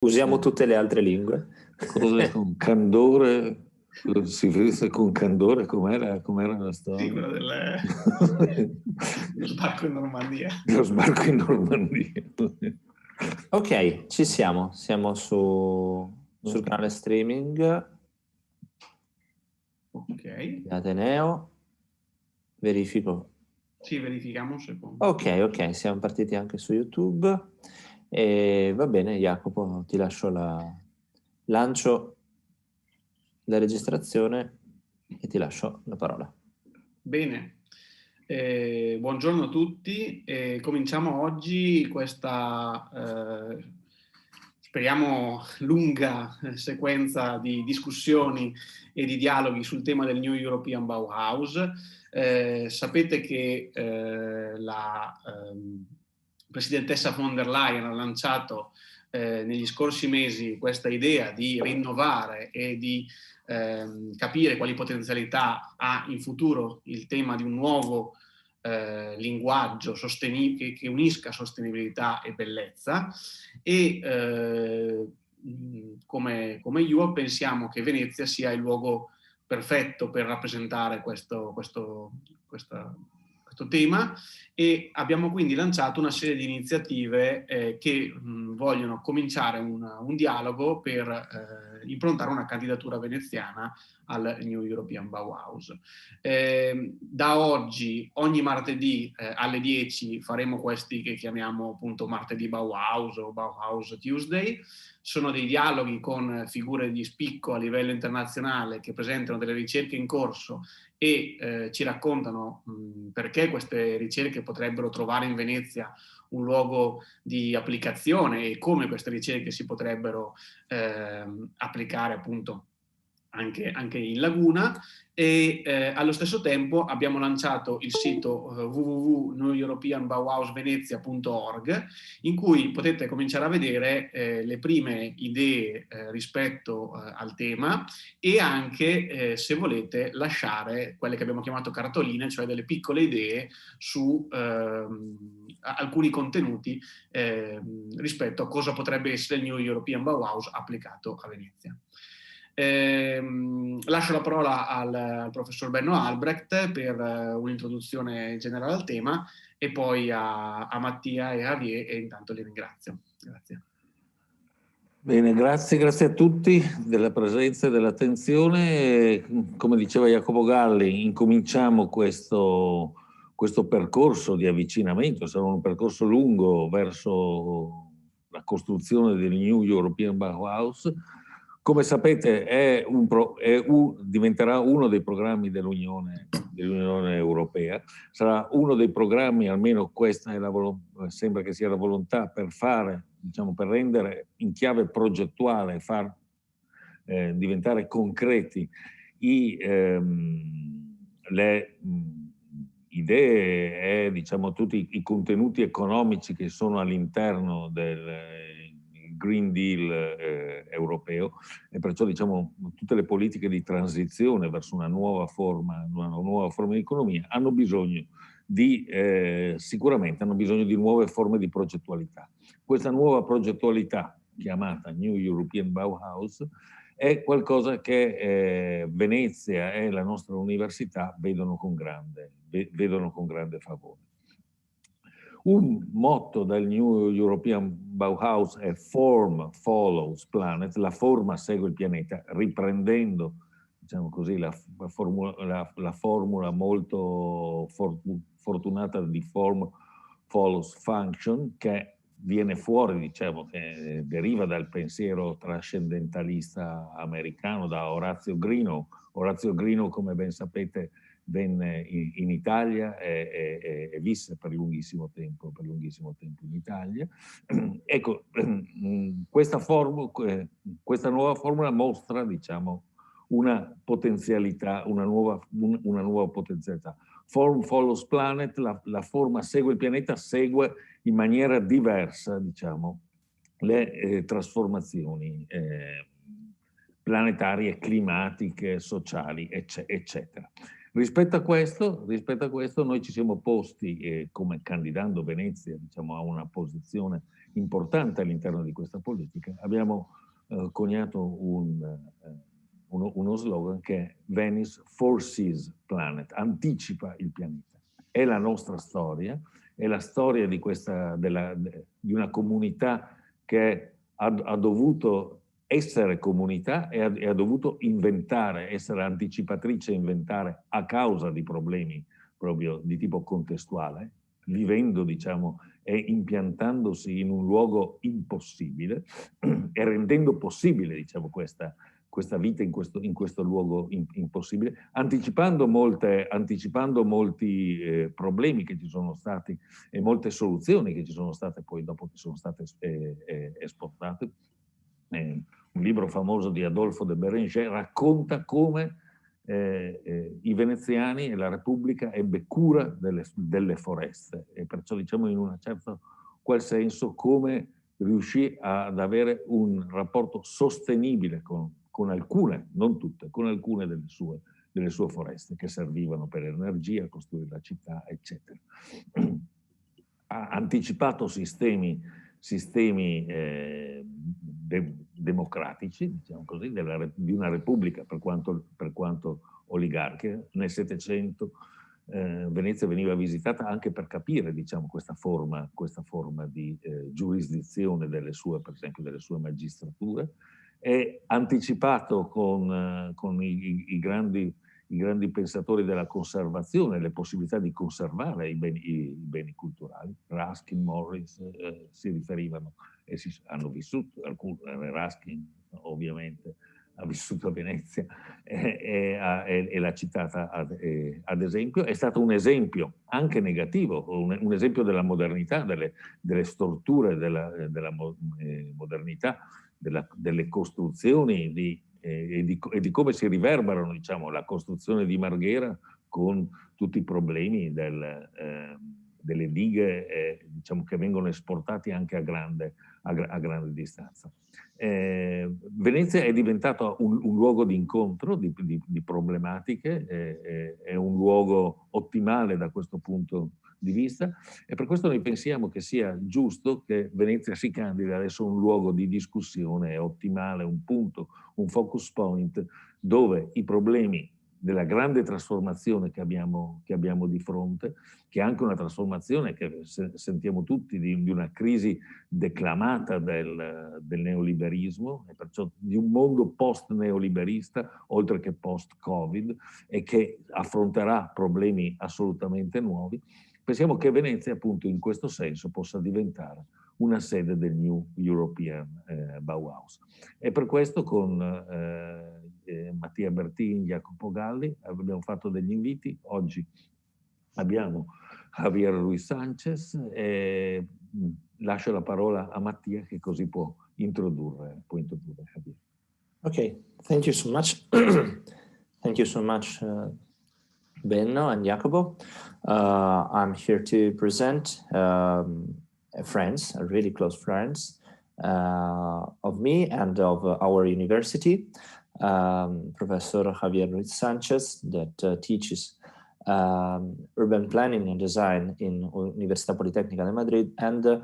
Usiamo tutte le altre lingue. Cose con candore, si vede con candore com'era la storia? Sì, quello lo sbarco in Normandia. Lo sbarco in Normandia. Ok, ci siamo sul canale streaming. Ok. Ateneo. Verifico. Sì, verifichiamo un secondo. Ok, siamo partiti anche su YouTube. E va bene, Jacopo, ti lascio lancio la registrazione e ti lascio la parola. Bene, buongiorno a tutti. Cominciamo oggi questa, speriamo, lunga sequenza di discussioni e di dialoghi sul tema del New European Bauhaus. Sapete che la Presidentessa von der Leyen ha lanciato negli scorsi mesi questa idea di rinnovare e di capire quali potenzialità ha in futuro il tema di un nuovo linguaggio che unisca sostenibilità e bellezza, e come Iuav pensiamo che Venezia sia il luogo perfetto per rappresentare questo tema, e abbiamo quindi lanciato una serie di iniziative che vogliono cominciare un dialogo per improntare una candidatura veneziana al New European Bauhaus. Da oggi, ogni martedì alle 10 faremo questi che chiamiamo appunto martedì Bauhaus o Bauhaus Tuesday. Sono dei dialoghi con figure di spicco a livello internazionale che presentano delle ricerche in corso e ci raccontano perché queste ricerche potrebbero trovare in Venezia un luogo di applicazione e come queste ricerche si potrebbero applicare appunto anche in laguna. E allo stesso tempo abbiamo lanciato il sito www.nell'ambito.org, in cui potete cominciare a vedere le prime idee rispetto al tema, e anche se volete lasciare quelle che abbiamo chiamato cartoline, cioè delle piccole idee su alcuni contenuti rispetto a cosa potrebbe essere il New European Bauhaus applicato a Venezia. Lascio la parola al professor Benno Albrecht per un'introduzione generale al tema, e poi a Mattia e a Javier, e intanto li ringrazio. Grazie. Bene, grazie a tutti della presenza e dell'attenzione. Come diceva Jacopo Galli, incominciamo questo percorso di avvicinamento. Sarà un percorso lungo verso la costruzione del New European Bauhaus. Come sapete diventerà uno dei programmi dell'Unione Europea, sarà uno dei programmi, almeno questa sembra che sia la volontà, per rendere in chiave progettuale, far diventare concreti le idee e tutti i contenuti economici che sono all'interno del Green Deal europeo, e perciò tutte le politiche di transizione verso una nuova forma di economia hanno bisogno sicuramente hanno bisogno di nuove forme di progettualità. Questa nuova progettualità, chiamata New European Bauhaus, è qualcosa che Venezia e la nostra università vedono con grande favore. Un motto del New European Bauhaus è Form Follows Planet, la forma segue il pianeta, riprendendo la formula molto fortunata di Form Follows Function, che viene fuori, che deriva dal pensiero trascendentalista americano, da Orazio Grino. Orazio Grino, come ben sapete, venne in Italia e visse per lunghissimo tempo in Italia. Ecco, questa nuova formula mostra, una potenzialità, una nuova potenzialità. Form follows planet, la forma segue il pianeta, segue in maniera diversa, le trasformazioni planetarie, climatiche, sociali, eccetera. Rispetto a questo noi ci siamo posti, come candidando Venezia, a una posizione importante all'interno di questa politica, abbiamo coniato uno slogan che è Venice Foresees Planet, anticipa il pianeta. È la nostra storia, è la storia di una comunità che ha dovuto essere comunità e ha dovuto inventare, essere anticipatrice e inventare a causa di problemi proprio di tipo contestuale, vivendo, diciamo, e impiantandosi in un luogo impossibile e rendendo possibile, diciamo, questa vita in questo luogo impossibile, anticipando molti problemi che ci sono stati e molte soluzioni che ci sono state poi dopo che sono state esportate. Un libro famoso di Adolfo de Bérenger racconta come i veneziani e la Repubblica ebbe cura delle foreste, e perciò, diciamo, in un certo qual senso, come riuscì ad avere un rapporto sostenibile con alcune, non tutte, con alcune delle sue foreste che servivano per energia, costruire la città, eccetera. Ha anticipato sistemi democratici, diciamo così, di una repubblica per quanto oligarchica. Nel Settecento Venezia veniva visitata anche per capire, diciamo, questa forma di giurisdizione per esempio, delle sue magistrature. È anticipato con i grandi pensatori della conservazione, le possibilità di conservare i beni culturali. Ruskin, Morris si riferivano e hanno vissuto, Ruskin ovviamente ha vissuto a Venezia e l'ha citata ad esempio. È stato un esempio anche negativo, un esempio della modernità, delle storture della modernità, delle costruzioni e di come si riverberano, diciamo, la costruzione di Marghera con tutti i problemi delle dighe, diciamo, che vengono esportati anche a grande distanza. Venezia è diventata un luogo di incontro di problematiche, è un luogo ottimale da questo punto di vista, e per questo noi pensiamo che sia giusto che Venezia si candidi adesso un luogo di discussione ottimale, un punto, un focus point, dove i problemi della grande trasformazione che abbiamo di fronte, che è anche una trasformazione che sentiamo tutti di una crisi declamata del neoliberismo, e perciò di un mondo post-neoliberista, oltre che post-Covid, e che affronterà problemi assolutamente nuovi. Pensiamo che Venezia, appunto, in questo senso possa diventare una sede del New European Bauhaus. E per questo con Mattia Bertin, Jacopo Galli abbiamo fatto degli inviti. Oggi abbiamo Javier Ruiz Sanchez e lascio la parola a Mattia, che così può introdurre Javier. Okay, thank you so much. Thank you so much, Benno and Jacopo. I'm here to present friends, really close friends of me and of our university, Professor Javier Ruiz Sanchez, that teaches urban planning and design in Università Politécnica de Madrid, and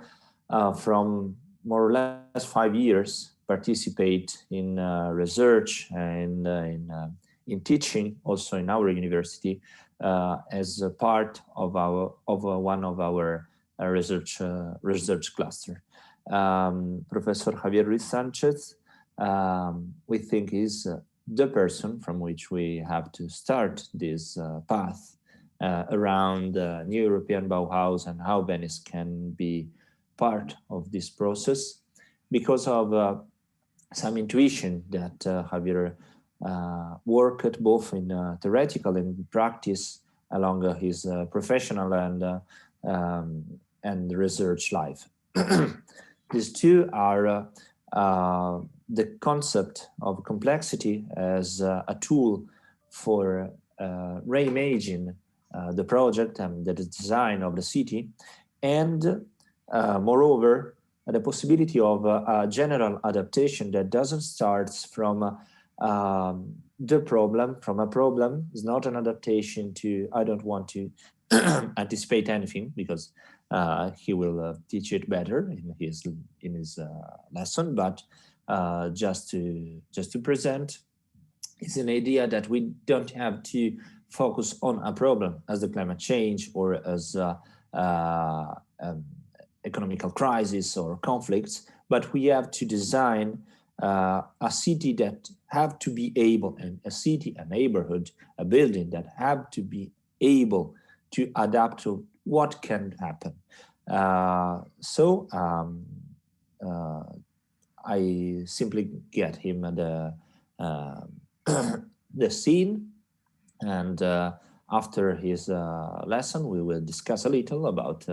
from more or less 5 years participate in research and in teaching also in our university as a part of one of our research cluster. Professor Javier Ruiz Sanchez, we think, is the person from which we have to start this path around New European Bauhaus and how Venice can be part of this process, because of some intuition that Javier worked both in theoretical and practice along his professional and research life. These two are the concept of complexity as a tool for reimaging the project and the design of the city, and moreover, the possibility of a general adaptation that doesn't start from the problem, from a problem. Is not an adaptation to, I don't want to anticipate anything, because he will teach it better in his lesson. But just to present, it's an idea that we don't have to focus on a problem as the climate change or as economical crisis or conflicts, but we have to design a city that have to be able, and a city, a neighborhood, a building that have to be able to adapt to what can happen. I simply get him the scene, and after his lesson, we will discuss a little about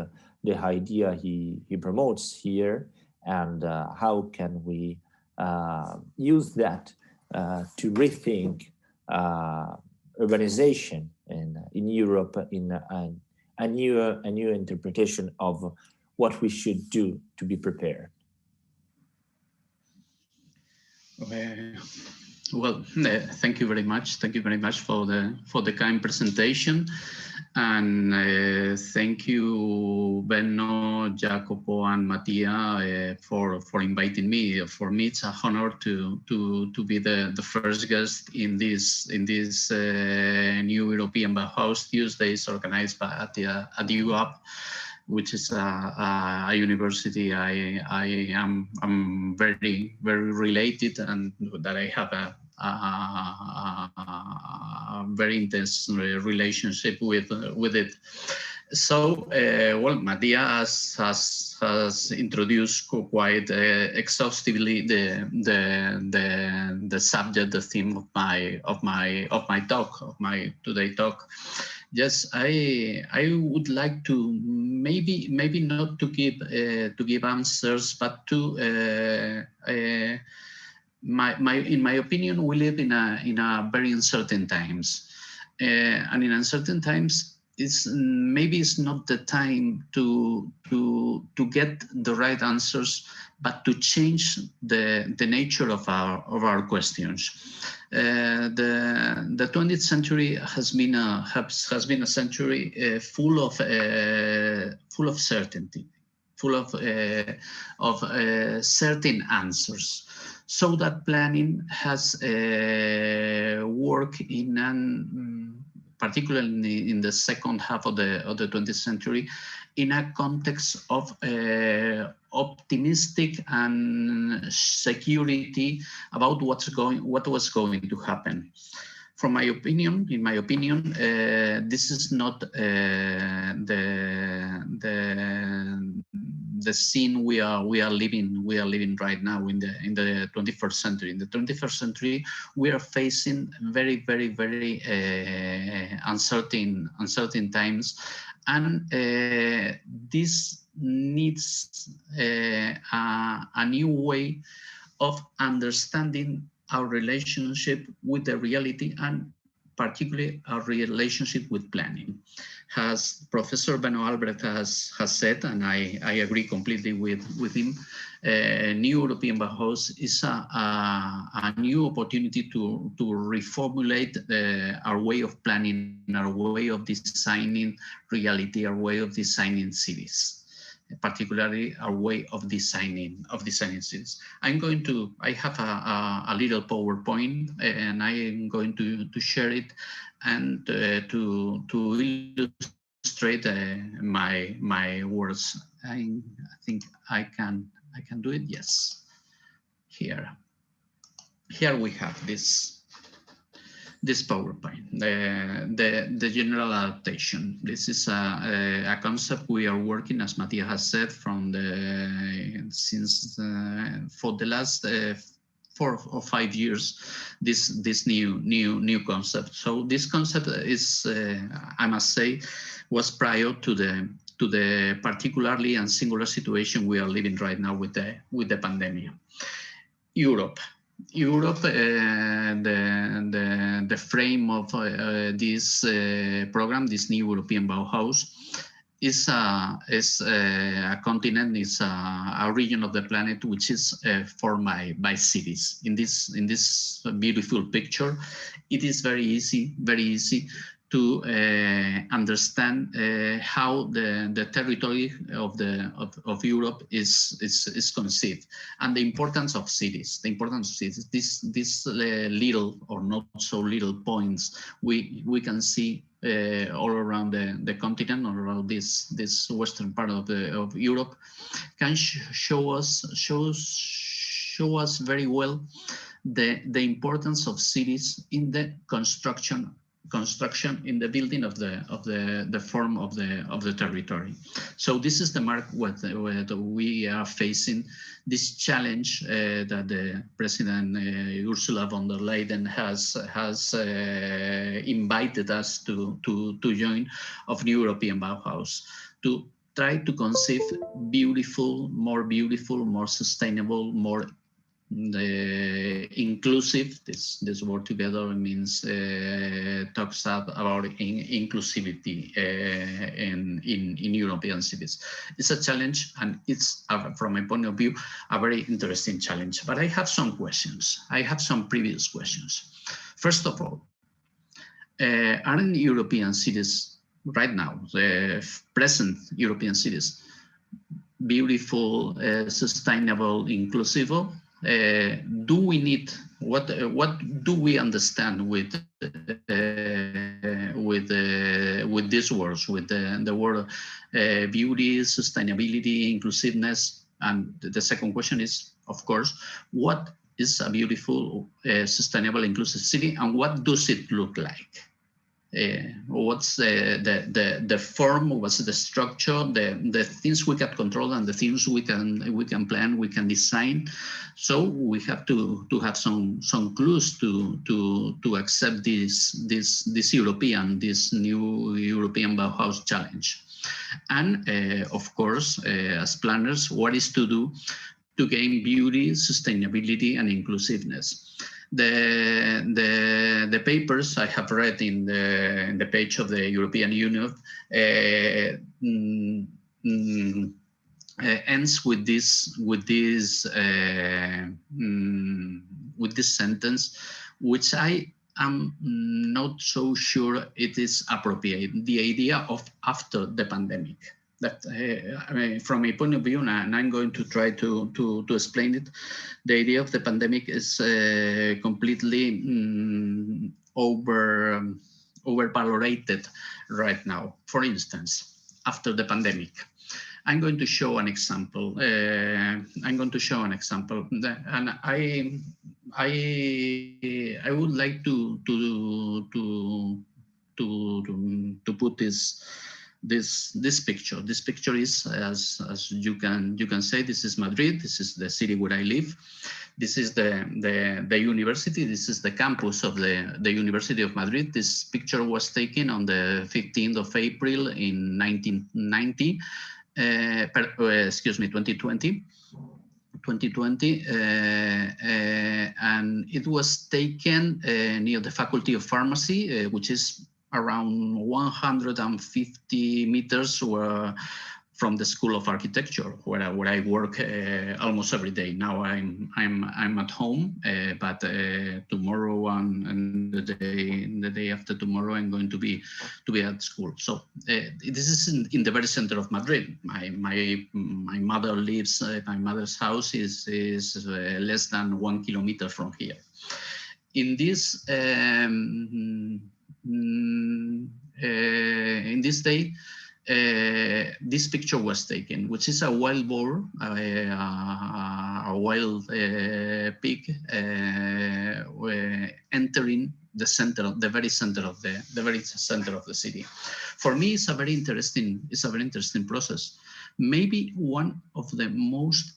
the idea he promotes here, and how can we use that to rethink urbanization in Europe in a new interpretation of what we should do to be prepared. Well, thank you very much. Thank you very much for the kind presentation, and thank you, Benno, Jacopo, and Mattia for inviting me. For me, it's an honor to be the first guest in this new European Bauhaus Tuesdays organized at Iuav, which is a university I'm very related, and that I have a very intense relationship with it. So, well, Mattia has introduced quite exhaustively the subject, the theme of my today talk. Yes, I would like to maybe not to give answers, but to in my opinion, we live in a very uncertain times, and in uncertain times, it's not the time to get the right answers, but to change the nature of our questions. The 20th century has been a century full of certainty, full of certain answers. So that planning has worked particularly in the second half of the 20th century, in a context of optimistic and security about what was going to happen. In my opinion, this is not the scene we are living right now in the 21st century. In the 21st century, we are facing very uncertain times, and this needs a new way of understanding our relationship with the reality, and particularly our relationship with planning. As Professor Benno Albrecht has said, and I agree completely with him, New European Bauhaus is a new opportunity to reformulate our way of planning, our way of designing reality, our way of designing cities. Particularly our way of designing cities. I have a little PowerPoint, and I am going to share it and to illustrate my words. I think I can do it. Yes. Here we have this PowerPoint, the general adaptation. This is a concept we are working, as Mattia has said, for the last 4 or 5 years. This new concept. So this concept is, I must say, was prior to the particularly and singular situation we are living right now with the pandemic. Europe, the frame of this program, this new European Bauhaus, is a continent, is a region of the planet which is formed by cities. In this beautiful picture, it is very easy to understand how the territory of Europe is conceived, and the importance of cities. The importance of cities. These little or not so little points we can see all around the continent, or around this western part of Europe, can show us very well the importance of cities in the construction in the building of the form of the territory. So this is the mark what we are facing, this challenge that the President Ursula von der Leyen has invited us to join, of New European Bauhaus, to try to conceive beautiful, more sustainable, more inclusive. This word together means talks about inclusivity in European cities. It's a challenge, and it's from my point of view a very interesting challenge. But I have some questions. I have some previous questions. First of all, aren't European cities right now, the present European cities, beautiful, sustainable, inclusive? Do we need, what do we understand with these words, with the word beauty, sustainability, inclusiveness? And the second question is, of course, what is a beautiful, sustainable, inclusive city, and what does it look like? What's the form, what's the structure, the things we can control and the things we can plan, we can design. So we have to have some clues to accept this new European Bauhaus challenge. And of course, as planners, what is to do to gain beauty, sustainability, and inclusiveness? The papers I have read in the page of the European Union ends with this sentence, which I am not so sure it is appropriate. The idea of after the pandemic. That from a point of view, and I'm going to try to explain it, the idea of the pandemic is completely overvalorated right now. For instance, after the pandemic, I'm going to show an example. And I would like to put this picture. This picture is, as you can say, this is Madrid. This is the city where I live. This is the university. This is the campus of the University of Madrid. This picture was taken on the 15th of April in 2020. 2020, and it was taken near the Faculty of Pharmacy, which is around 150 meters from the School of Architecture, where I work almost every day. Now I'm at home, but tomorrow and the day after tomorrow I'm going to be at school. So this is in the very center of Madrid. My mother lives. My mother's house is less than 1 kilometer from here. In this day, this picture was taken, which is a wild boar, a wild pig entering the very center of the city. For me, it's a very interesting process. Maybe one of the most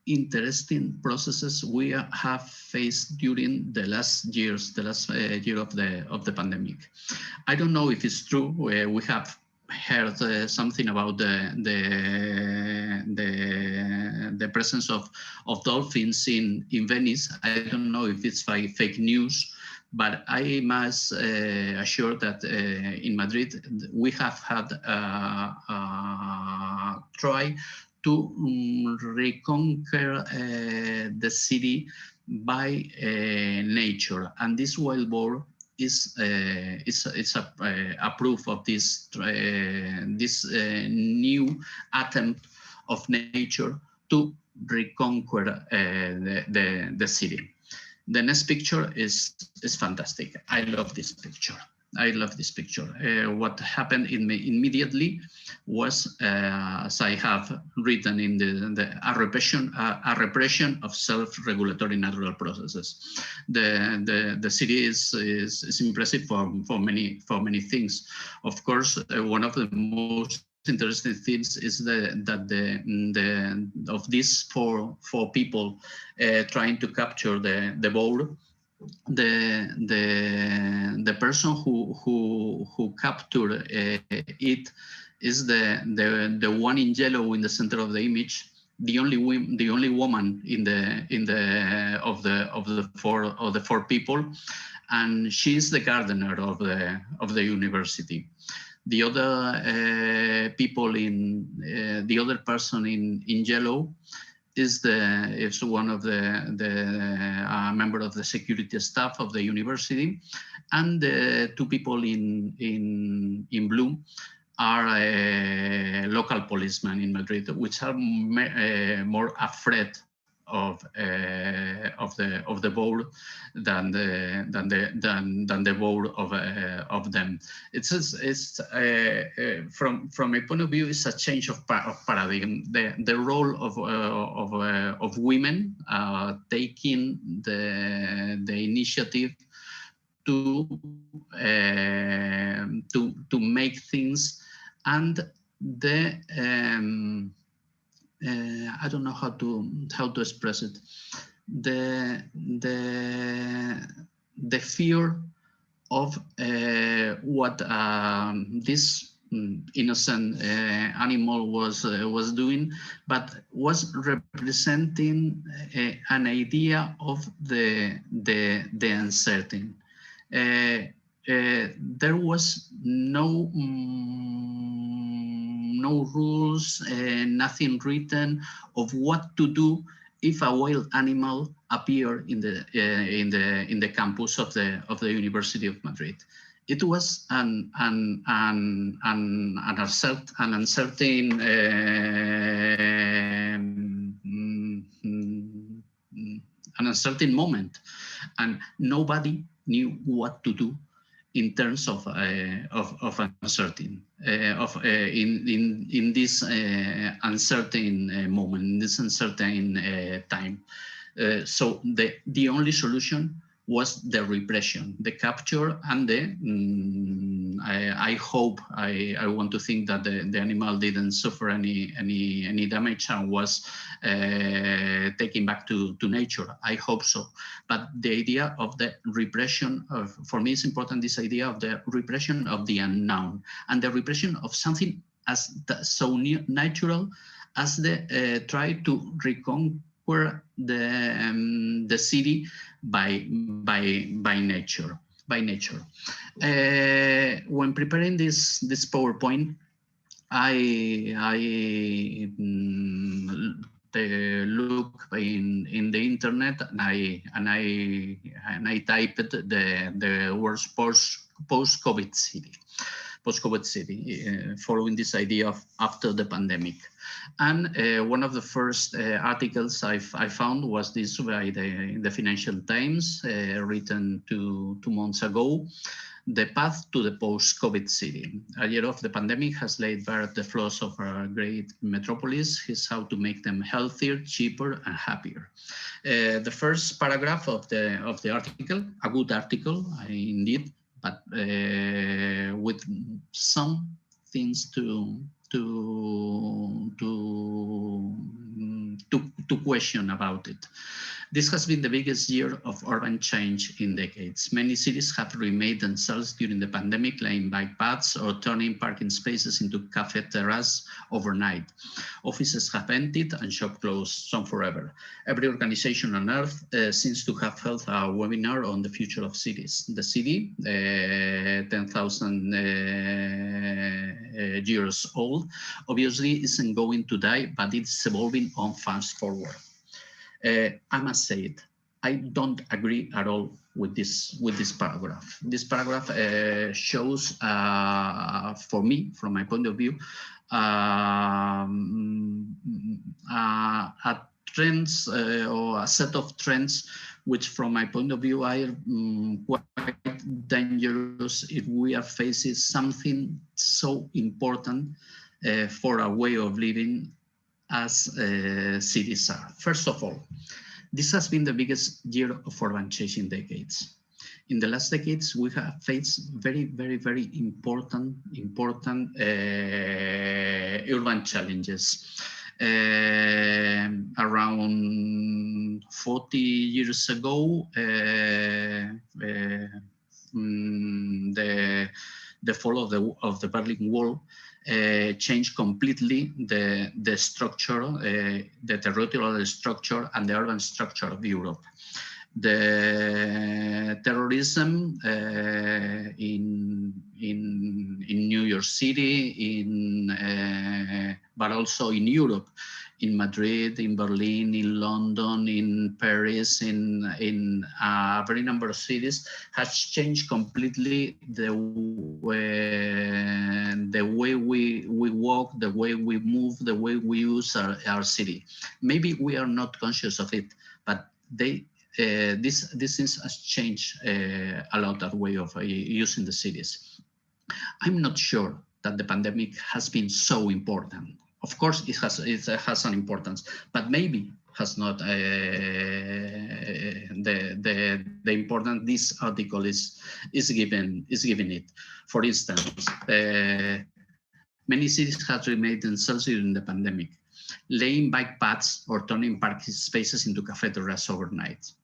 interesting processes we have faced during the last year of the pandemic. I don't know if it's true. We have heard something about the presence of dolphins in Venice. I don't know if it's fake news, but I must assure that in Madrid we have had try to reconquer the city by nature, and this wild boar is a proof of this new attempt of nature to reconquer the city. The next picture is fantastic. I love this picture. I love this picture. What happened immediately was, as I have written in a repression of self-regulatory natural processes. The city is impressive for many things. Of course, one of the most interesting things is that of these four people trying to capture the board. The person who captured it is the one in yellow in the center of the image, the only woman of the four people, and she's the gardener of the university. The other people the other person in yellow is one of the member of the security staff of the university, and the two people in blue are local policemen in Madrid, which are more afraid of the board than the board of them. It's from a point of view, it's a change of paradigm. The role of women taking the initiative to make things, and I don't know how to express it. The fear of what this innocent animal was doing, but was representing an idea of the uncertain. There was no rules, nothing written of what to do if a wild animal appeared in the campus of the University of Madrid. It was an uncertain moment, and nobody knew what to do in terms of uncertain in this uncertain moment, in this uncertain time. So the only solution was the repression, the capture, and I hope, I want to think that the animal didn't suffer any damage and was taken back to nature. I hope so. But the idea of the repression for me is important, this idea of the repression of the unknown, and the repression of something as so natural as the try to reconquer the city by nature. When preparing this PowerPoint, I look in the internet, and I typed the words post-COVID city. Post-COVID city, following this idea of after the pandemic. And one of the first articles I found was this by the Financial Times, written 2 months ago, The Path to the Post-COVID City. A year of the pandemic has laid bare the flaws of our great metropolis. Here's how to make them healthier, cheaper, and happier. The first paragraph of the article, a good article, indeed, but with some things to question about it. This has been the biggest year of urban change in decades. Many cities have remade themselves during the pandemic, laying bike paths or turning parking spaces into cafe terraces overnight. Offices have emptied and shops closed, some forever. Every organization on earth seems to have held a webinar on the future of cities. The city, 10,000 years old, obviously isn't going to die, but it's evolving on fast forward. I must say it, I don't agree at all with this paragraph. This paragraph shows, for me, from my point of view, a trends or a set of trends which, from my point of view, are quite dangerous if we are facing something so important for a way of living as cities are. First of all, this has been the biggest year of urban change in decades. In the last decades, we have faced very, very, very important urban challenges. Around 40 years ago, the fall of the Berlin Wall changed completely the structure, the territorial structure and the urban structure of Europe. The terrorism in New York City, but also in Europe, in Madrid, in Berlin, in London, in Paris, in a very number of cities, has changed completely the way we walk, the way we move, the way we use our city. Maybe we are not conscious of it, but this has changed a lot, that way of using the cities. I'm not sure that the pandemic has been so important. Of course, it has an importance, but maybe has not the importance this article is giving it. For instance, many cities have remade themselves during the pandemic, laying bike paths or turning parking spaces into cafeterias overnight.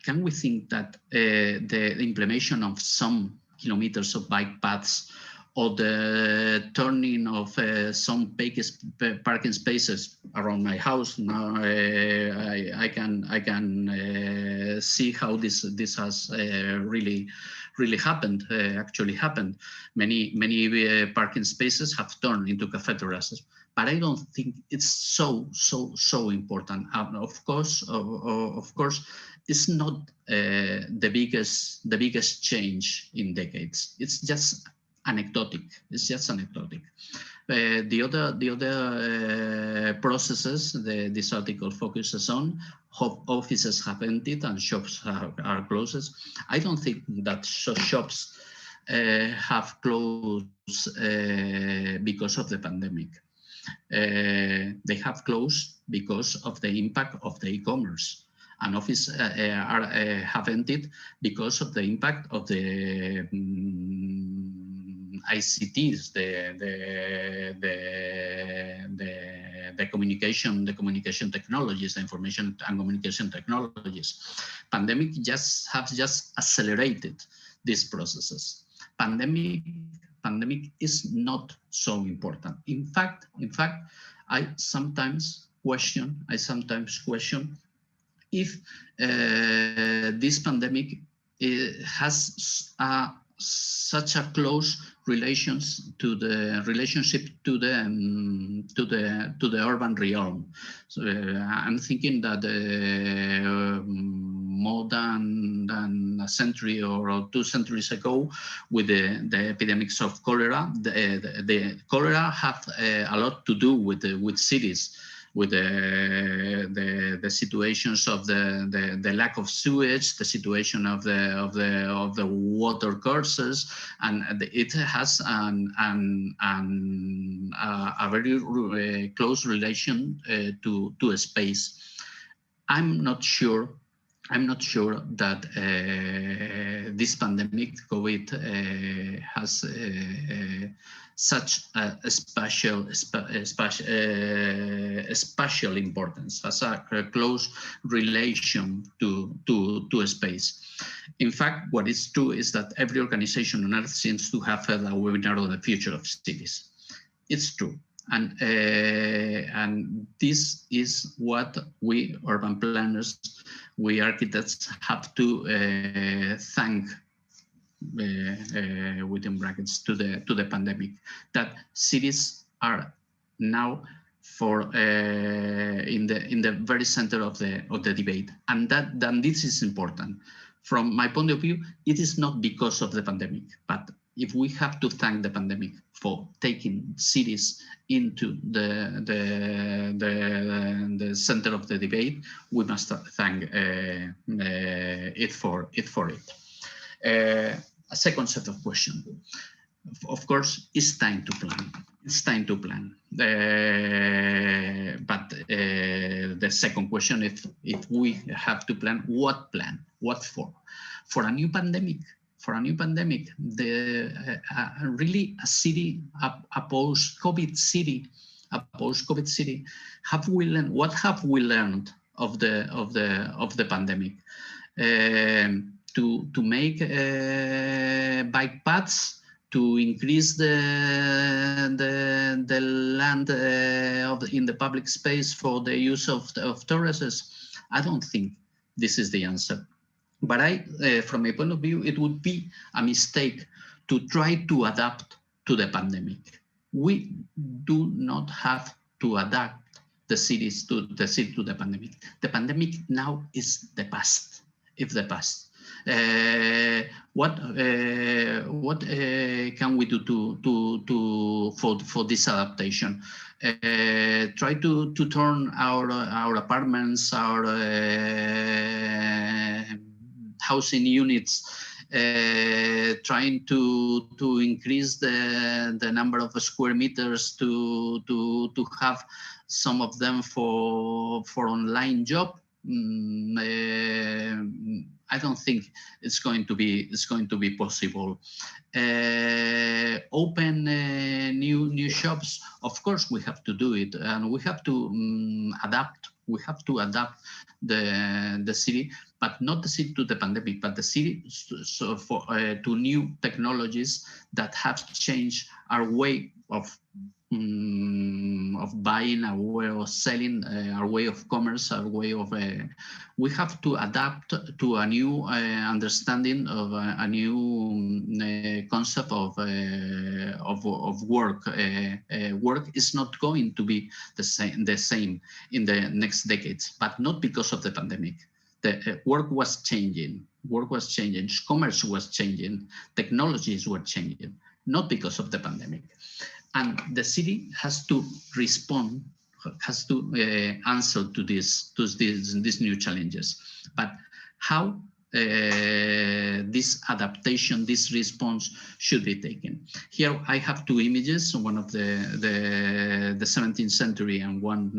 Can we think that the implementation of some kilometers of bike paths or the turning of some parking spaces around my house? Now I can see how this has really happened. Actually happened. Many parking spaces have turned into cafeterias. But I don't think it's so important. Of course, it's not the biggest change in decades. It's just anecdotic. It's just anecdotic. The other processes this article focuses on, how offices have ended and shops are closed. I don't think that shops have closed because of the pandemic. They have closed because of the impact of the e-commerce, and offices have ended because of the impact of the ICTs, the communication technologies, the information and communication technologies. Pandemic has just accelerated these processes. Pandemic is not so important. In fact, I sometimes question if this pandemic has such a close relationship to the urban realm. So I'm thinking that more than a century or 2 centuries ago, with the epidemics of cholera, the cholera have a lot to do with cities, with the situations of the lack of sewage, the situation of the water courses, and it has a very close relation to a space. I'm not sure that this pandemic, COVID, has such a spatial importance, has a close relation to a space. In fact, what is true is that every organization on Earth seems to have held a webinar on the future of cities. It's true. And this is what we urban planners, we architects have to thank, within brackets, to the pandemic, that cities are now in the very center of the debate, and this is important. From my point of view, it is not because of the pandemic, but if we have to thank the pandemic for taking cities into the center of the debate, we must thank it for it. A second set of questions. Of course, it's time to plan. It's time to plan. But the second question, if we have to plan, what plan? What for? For a new pandemic? For a new pandemic, really a city, a post-COVID city, have we learned? What have we learned of the pandemic? To make bike paths, to increase the land in the public space for the use of terraces? I don't think this is the answer. But from my point of view, it would be a mistake to try to adapt to the pandemic. We do not have to adapt the city to the pandemic. The pandemic now is the past. It's the past. What can we do for this adaptation? Try to turn our apartments, our housing units, trying to increase the number of square meters to have some of them for online job. I don't think it's going to be possible. Open new shops. Of course, we have to do it, and we have to adapt. We have to adapt the city, but not the city to the pandemic, but the city to new technologies that have changed our way of buying, our way of selling, our way of commerce, our way of. We have to adapt to a new understanding of a new concept of work. Work is not going to be the same in the next decades, but not because of the pandemic. The work was changing. Work was changing. Commerce was changing. Technologies were changing, not because of the pandemic. And the city has to respond, has to answer to these new challenges. But how this adaptation, this response should be taken? Here I have two images, one of the 17th century and one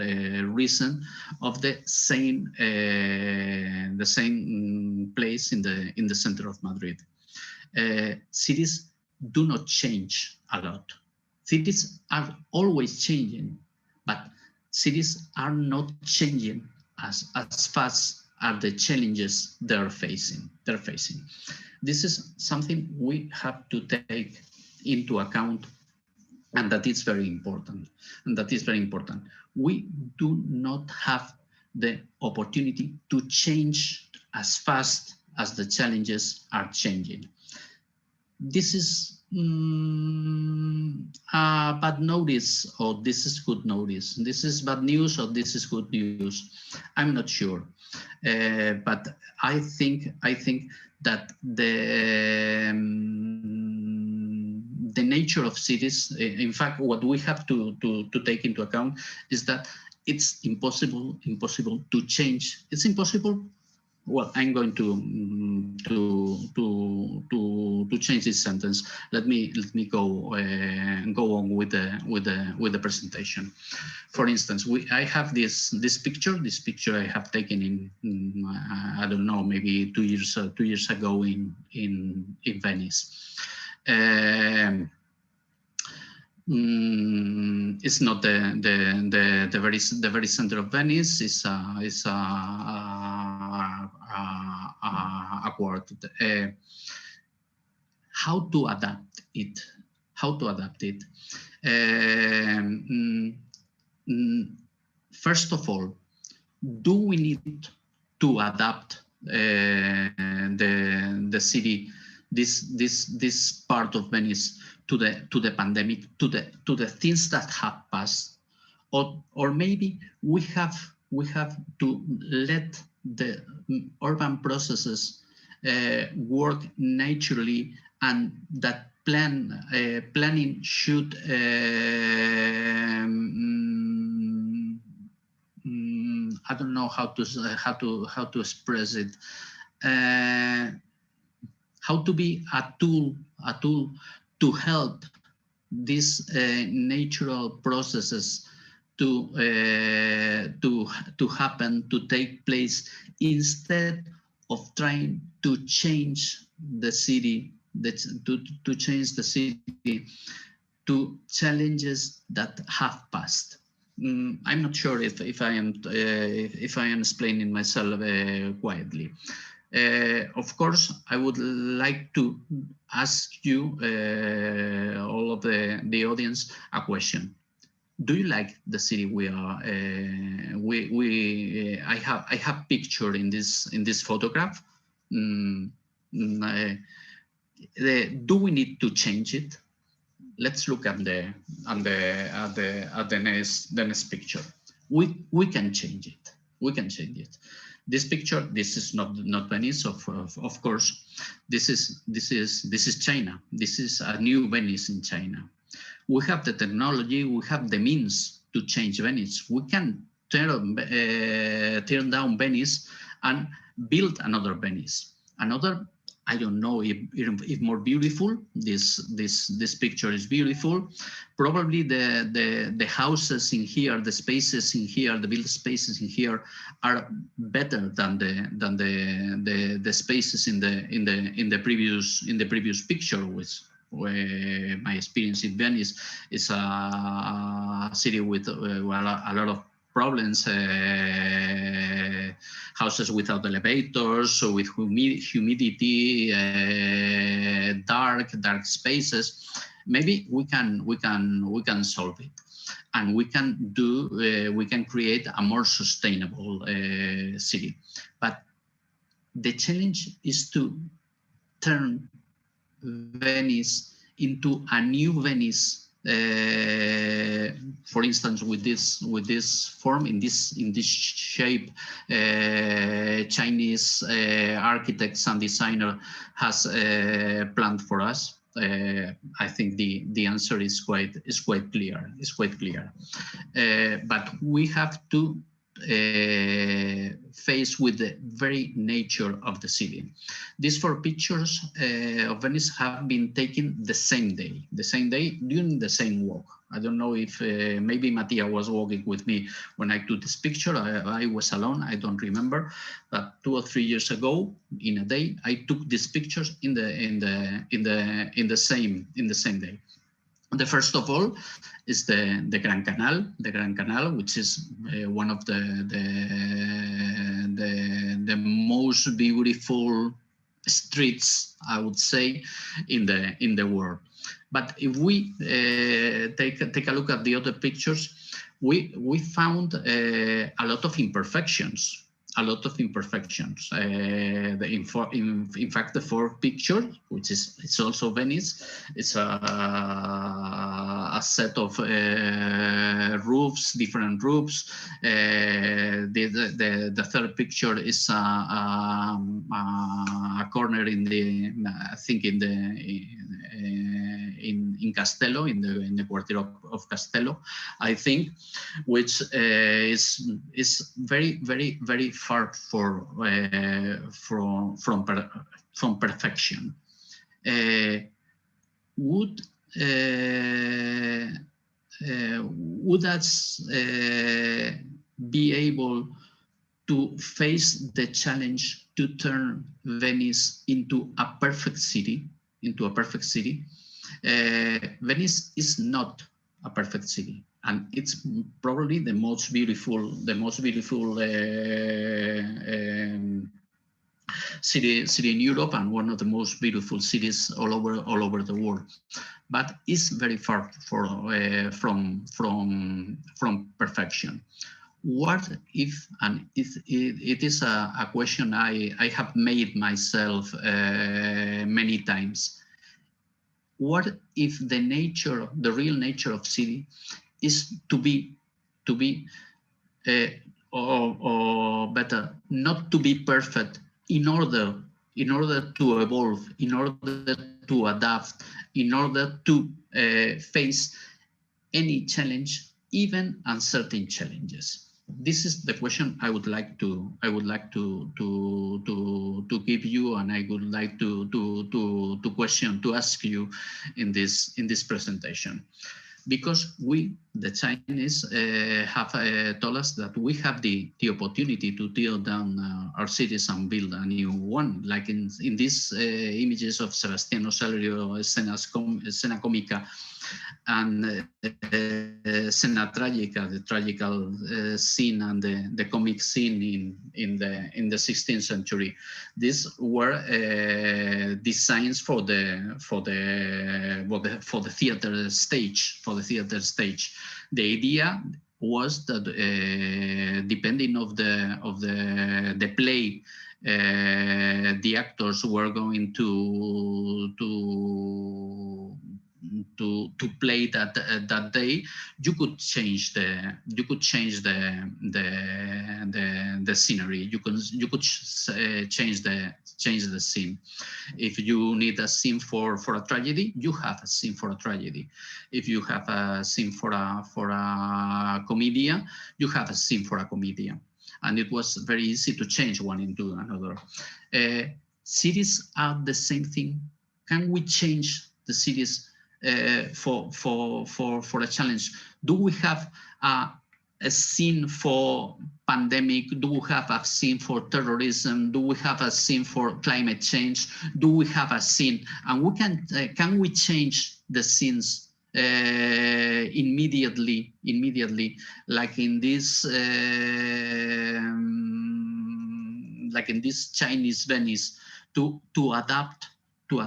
recent, of the same place in the center of Madrid. Cities do not change a lot. Cities are always changing, but cities are not changing as fast as the challenges they're facing. This is something we have to take into account, and that is very important. We do not have the opportunity to change as fast as the challenges are changing. This is bad notice, or this is good notice. This is bad news, or this is good news. I'm not sure, but I think that the nature of cities, in fact, what we have to take into account is that it's impossible to change. It's impossible. Well, I'm going to change this sentence. Let me go on with the presentation. For instance, I have this picture. This picture I have taken in I don't know, maybe 2 years ago in Venice. It's not the very center of Venice. It's a quarter. How to adapt it? First of all, do we need to adapt the city, this part of Venice, to the pandemic, to the things that have passed, or maybe we have to let the urban processes work naturally, and that planning should I don't know how to express it. How to be a tool to help these natural processes to happen, to take place, instead of trying to change the city, to change the city to challenges that have passed. I'm not sure if I am explaining myself quietly. Of course, I would like to ask you, all of the audience, a question. Do you like the city we are? I have picture in this photograph. Do we need to change it? Let's look at the next picture. We can change it. We can change it. This picture, this is not Venice, of course. This is China. This is a new Venice in China. We have the technology, we have the means to change Venice. We can turn down Venice and build another Venice. Another, I don't know if more beautiful. This picture is beautiful. Probably the houses in here, the spaces in here, the built spaces in here are better than the spaces in the previous picture, which my experience in Venice is a city with a lot of problems, houses without elevators, so with humidity, dark spaces. Maybe we can solve it, and we can create a more sustainable city. But the challenge is to turn Venice into a new Venice. For instance, with this form, in this shape, Chinese architects and designer has planned for us. I think the answer is quite clear. It's quite clear, but we have to face with the very nature of the city. These 4 pictures of Venice have been taken the same day during the same walk. I don't know if maybe Mattia was walking with me when I took this picture. I was alone. I don't remember. But 2 or 3 years ago, in a day, I took these pictures in the same day. The first of all is the Gran Canal, which is one of the most beautiful streets, I would say, in the world. But if we take a look at the other pictures, we found a lot of imperfections. In fact, the 4th picture, which it's also Venice, it's a set of roofs, different roofs. The 3rd picture is a corner I think in Castello, in the quarter of Castello, I think, which is very, very, very far from perfection. Would us be able to face the challenge to turn Venice into a perfect city? Venice is not a perfect city, and it's probably the most beautiful city in Europe, and one of the most beautiful cities all over the world. But it's very far from perfection. What if, and it is a question I have made myself many times. What if the real nature of city is to to be, or better, not to be perfect in order to evolve, in order to adapt, in order to face any challenge, even uncertain challenges. This is the question I would like to give you, and I would like to ask you in this presentation. Because we, the Chinese, have told us that we have the opportunity to tear down our cities and build a new one, like in these images of Sebastiano Salrio, Scena Comica, and Scena Tragica, the tragical scene, and the comic scene in the 16th century. These were designs for the theater stage. The idea was that depending of the play, the actors were going to play that day. You could change the scenery. You could change the scene. If you need a scene for a tragedy, you have a scene for a tragedy. If you have a scene for a comedian, you have a scene for a comedian. And it was very easy to change one into another. Cities are the same thing. Can we change the cities for a challenge? Do we have a scene for pandemic? Do we have a scene for terrorism? Do we have a scene for climate change? Do we have a scene? And we can we change the scenes immediately, like in this Chinese Venice, to adapt to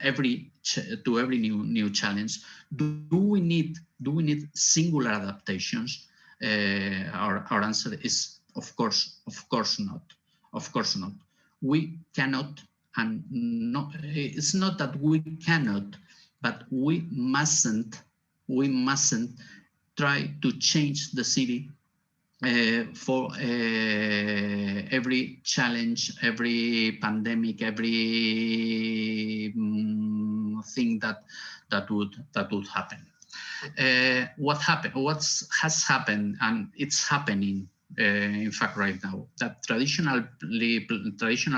every new challenge? Do we need singular adaptations? Our answer is of course not. We cannot, and no, it's not that we cannot, but we mustn't try to change the city for every challenge, every pandemic, every thing that would happen. What has happened, and it's happening in fact right now, that traditional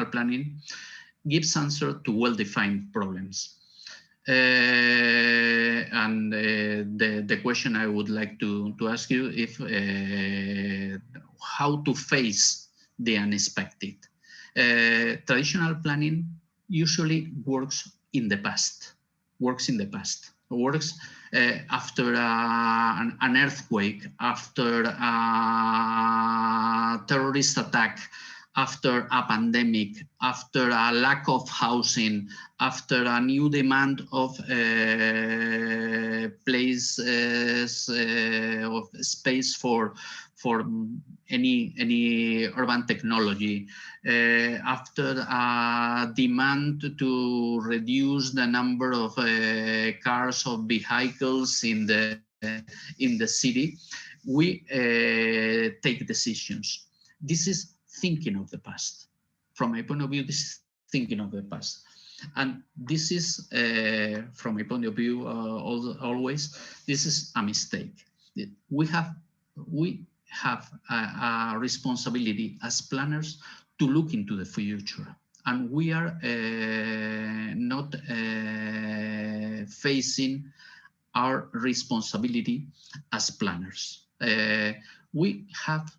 planning gives answer to well-defined problems. And the question I would like to ask you is how to face the unexpected. Traditional planning usually works in the past. Works after an earthquake, after a terrorist attack, after a pandemic, after a lack of housing, after a new demand of places of space for any urban technology, after a demand to reduce the number of cars or vehicles in the city, we take decisions. This is thinking of the past. From my point of view, this is thinking of the past. And this is, from my point of view, always, this is a mistake. We have a responsibility as planners to look into the future. And we are not facing our responsibility as planners. We have,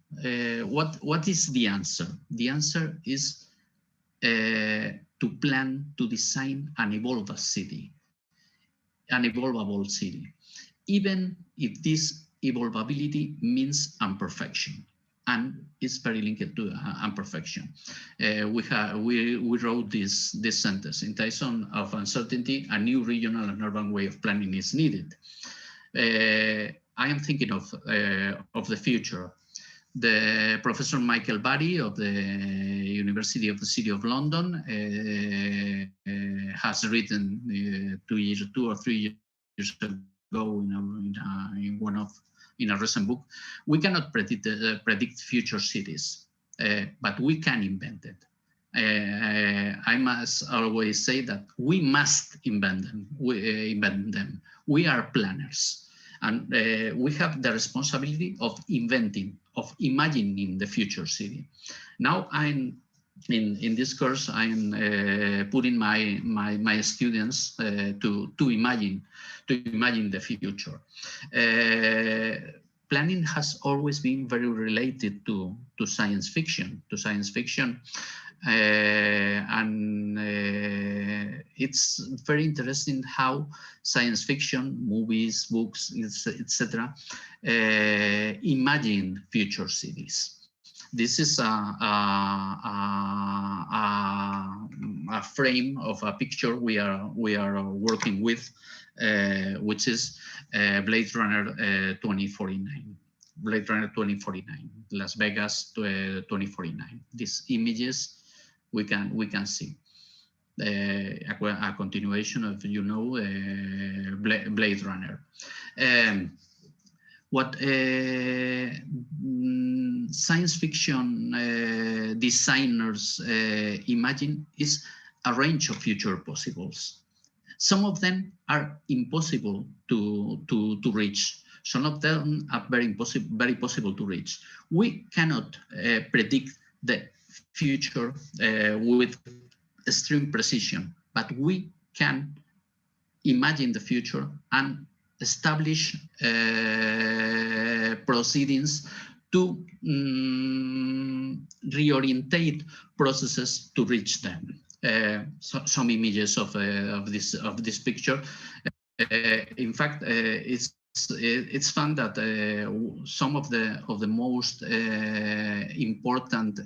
what is the answer? The answer is to plan, to design an evolvable city, even if this evolvability means imperfection, and it's very linked to imperfection. We wrote this sentence: in times of uncertainty, a new regional and urban way of planning is needed. I am thinking of the future. The Professor Michael Barry of the University of the City of London has written 2 or 3 years ago in a recent book, we cannot predict future cities, but we can invent it. I must always say that we must invent them. We are planners, and we have the responsibility of inventing, of imagining the future city. Now I'm in this course, I'm putting my students to imagine the future. Planning has always been very related to science fiction. It's very interesting how science fiction, movies, books, etc., imagine future cities. This is a frame of a picture we are working with, which is Blade Runner 2049. Blade Runner 2049, Las Vegas 2049. These images we can see a continuation of Blade Runner. What science fiction designers imagine is a range of future possibles. Some of them are impossible to reach. Some of them are very possible to reach. We cannot predict the future with extreme precision, but we can imagine the future and establish proceedings to reorientate processes to reach them. Some images of this picture. In fact, it's fun that some of the most important,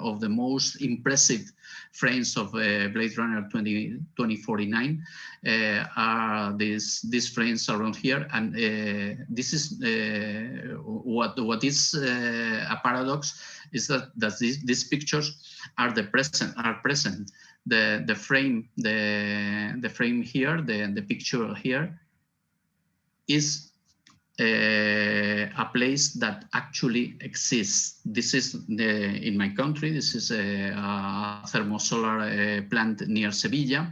of the most impressive frames of Blade Runner 2049 are these frames around here, and this is what is a paradox is that these pictures are present. The frame here, the picture here, is a place that actually exists. This is in my country. This is a thermosolar plant near Sevilla.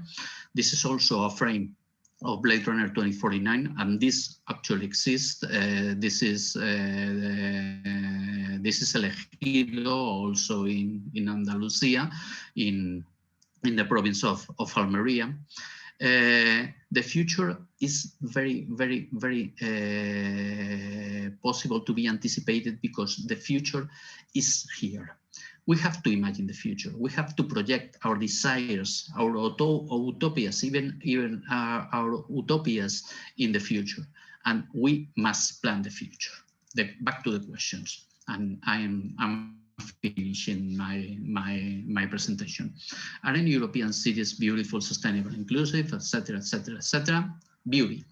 This is also a frame of Blade Runner 2049, and this actually exists. This is El Ejido, also in Andalusia, in the province of Almeria. The future is very possible to be anticipated because the future is here. We have to imagine the future. We have to project our desires, our utopias, even our utopias in the future. And we must plan the future. Back to the questions. And I'm finishing my presentation. Are any European cities beautiful, sustainable, inclusive, etc., etc., etc.? Beauty.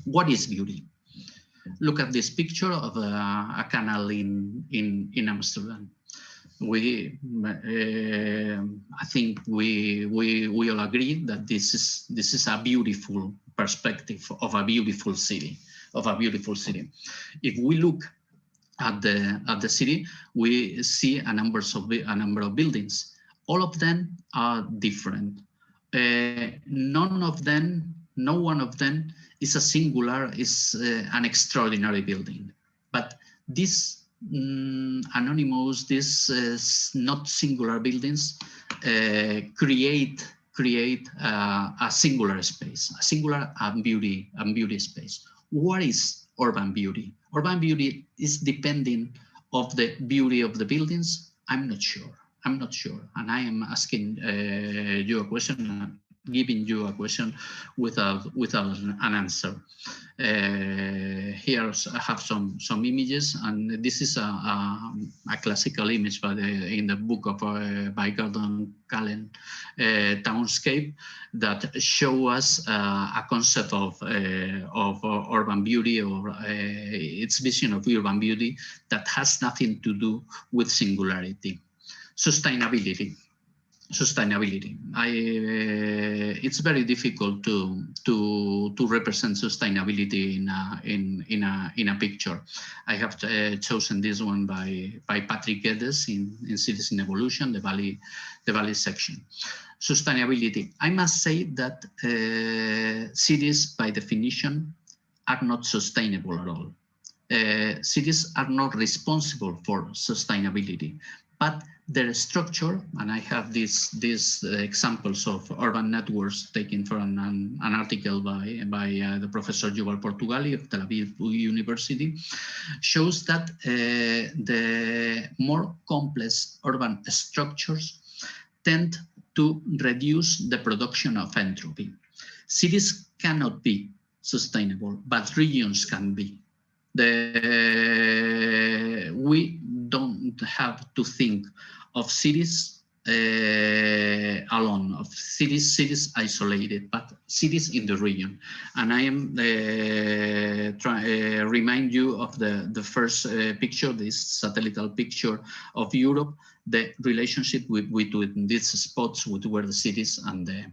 What is beauty? Look at this picture of a canal in Amsterdam. I think we all agree that this is a beautiful perspective of a beautiful city. If we look at the city, we see a number of buildings. All of them are different. No one of them is a singular, is an extraordinary building. But this anonymous, these not singular buildings create a singular space, a singular beauty space. What is urban beauty? Urban beauty is depending of the beauty of the buildings. I'm not sure, and I am asking you a question, giving you a question without an answer. Here I have some images, and this is a classical image in the book of by Gordon Cullen, Townscape, that show us a concept of urban beauty, or its vision of urban beauty that has nothing to do with singularity. Sustainability. sustainability. It's very difficult to represent sustainability in a picture. I have chosen this one by Patrick Geddes in Cities in Evolution, the Valley section. Sustainability. I must say that cities, by definition, are not sustainable at all. Cities are not responsible for sustainability, but their structure, and I have these examples of urban networks taken from an article by the Professor Yuval Portugali of Tel Aviv University, shows that the more complex urban structures tend to reduce the production of entropy. Cities cannot be sustainable, but regions can be. We don't have to think of cities alone, of cities isolated, but cities in the region. And I am remind you of the first picture, this satellite picture of Europe, the relationship with these spots, with where the cities and the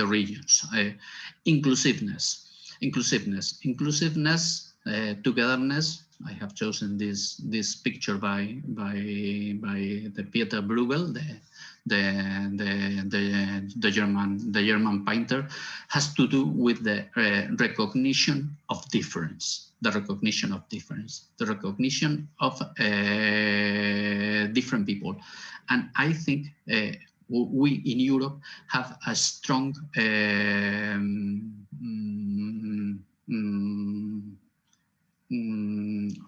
regions. Inclusiveness, togetherness. I have chosen this picture by the Pieter Bruegel, the German painter, has to do with the recognition of difference, the recognition of different people. And I think we in Europe have a strong